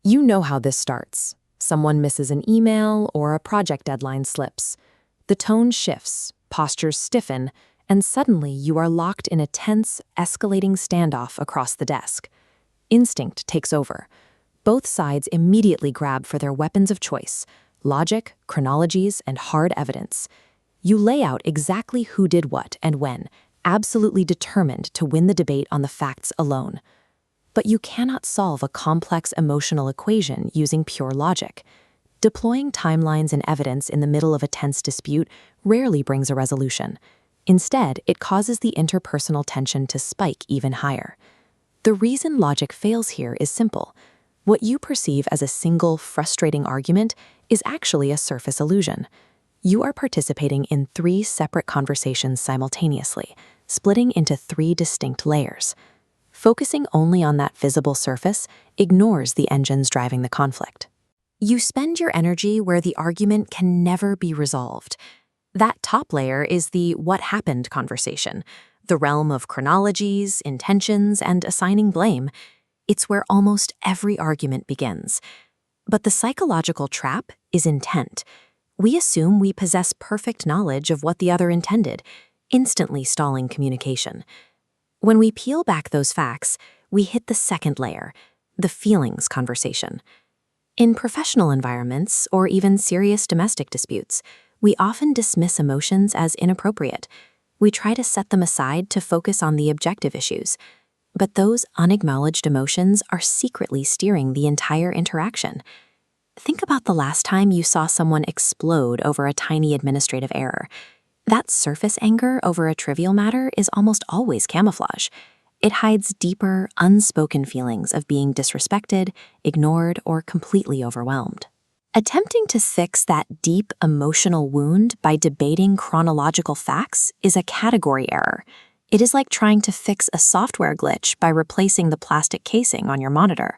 You know how this starts. Someone misses an email or a project deadline slips. The tone shifts, postures stiffen, and suddenly you are locked in a tense, escalating standoff across the desk. Instinct takes over. Both sides immediately grab for their weapons of choice: logic, chronologies, and hard evidence. You lay out exactly who did what and when, absolutely determined to win the debate on the facts alone. But you cannot solve a complex emotional equation using pure logic. Deploying timelines and evidence in the middle of a tense dispute rarely brings a resolution. Instead, it causes the interpersonal tension to spike even higher. The reason logic fails here is simple. What you perceive as a single, frustrating argument is actually a surface illusion. You are participating in 3 separate conversations simultaneously, splitting into 3 distinct layers. Focusing only on that visible surface ignores the engines driving the conflict. You spend your energy where the argument can never be resolved. That top layer is the what happened conversation, the realm of chronologies, intentions, and assigning blame. It's where almost every argument begins. But the psychological trap is intent. We assume we possess perfect knowledge of what the other intended, instantly stalling communication. When we peel back those facts, we hit the second layer, the feelings conversation. In professional environments, or even serious domestic disputes, we often dismiss emotions as inappropriate. We try to set them aside to focus on the objective issues. But those unacknowledged emotions are secretly steering the entire interaction. Think about the last time you saw someone explode over a tiny administrative error. That surface anger over a trivial matter is almost always camouflage. It hides deeper, unspoken feelings of being disrespected, ignored, or completely overwhelmed. Attempting to fix that deep emotional wound by debating chronological facts is a category error. It is like trying to fix a software glitch by replacing the plastic casing on your monitor.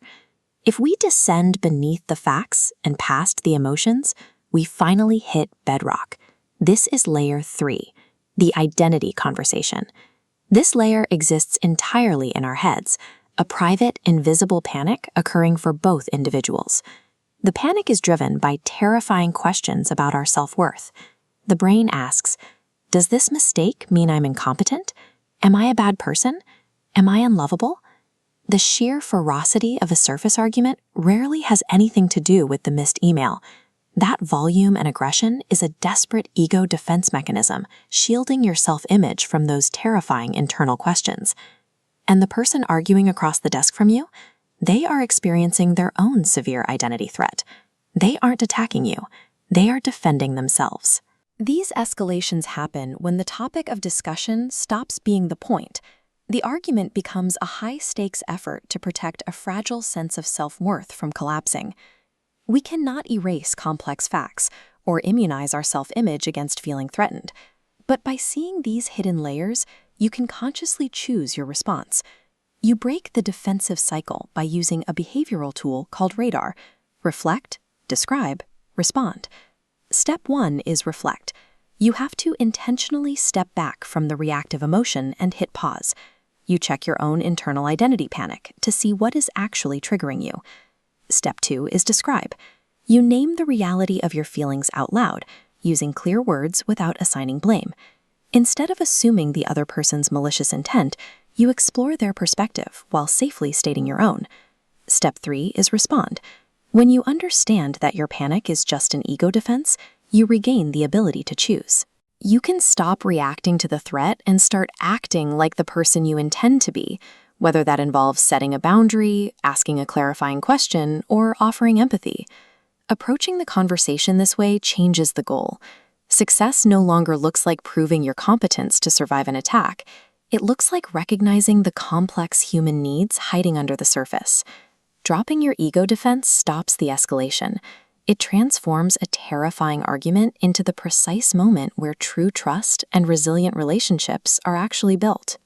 If we descend beneath the facts and past the emotions, we finally hit bedrock. This is layer 3, the identity conversation. This layer exists entirely in our heads, a private, invisible panic occurring for both individuals. The panic is driven by terrifying questions about our self-worth. The brain asks, does this mistake mean I'm incompetent? Am I a bad person? Am I unlovable? The sheer ferocity of a surface argument rarely has anything to do with the missed email. That volume and aggression is a desperate ego defense mechanism, shielding your self-image from those terrifying internal questions. And the person arguing across the desk from you, they are experiencing their own severe identity threat. They aren't attacking you. They are defending themselves. These escalations happen when the topic of discussion stops being the point. The argument becomes a high-stakes effort to protect a fragile sense of self-worth from collapsing. We cannot erase complex facts or immunize our self-image against feeling threatened. But by seeing these hidden layers, you can consciously choose your response. You break the defensive cycle by using a behavioral tool called radar. Reflect, describe, respond. Step 1 is reflect. You have to intentionally step back from the reactive emotion and hit pause. You check your own internal identity panic to see what is actually triggering you. Step 2 is describe. You name the reality of your feelings out loud, using clear words without assigning blame. Instead of assuming the other person's malicious intent, you explore their perspective while safely stating your own. Step 3 is respond. When you understand that your panic is just an ego defense, you regain the ability to choose. You can stop reacting to the threat and start acting like the person you intend to be, whether that involves setting a boundary, asking a clarifying question, or offering empathy. Approaching the conversation this way changes the goal. Success no longer looks like proving your competence to survive an attack. It looks like recognizing the complex human needs hiding under the surface. Dropping your ego defense stops the escalation. It transforms a terrifying argument into the precise moment where true trust and resilient relationships are actually built.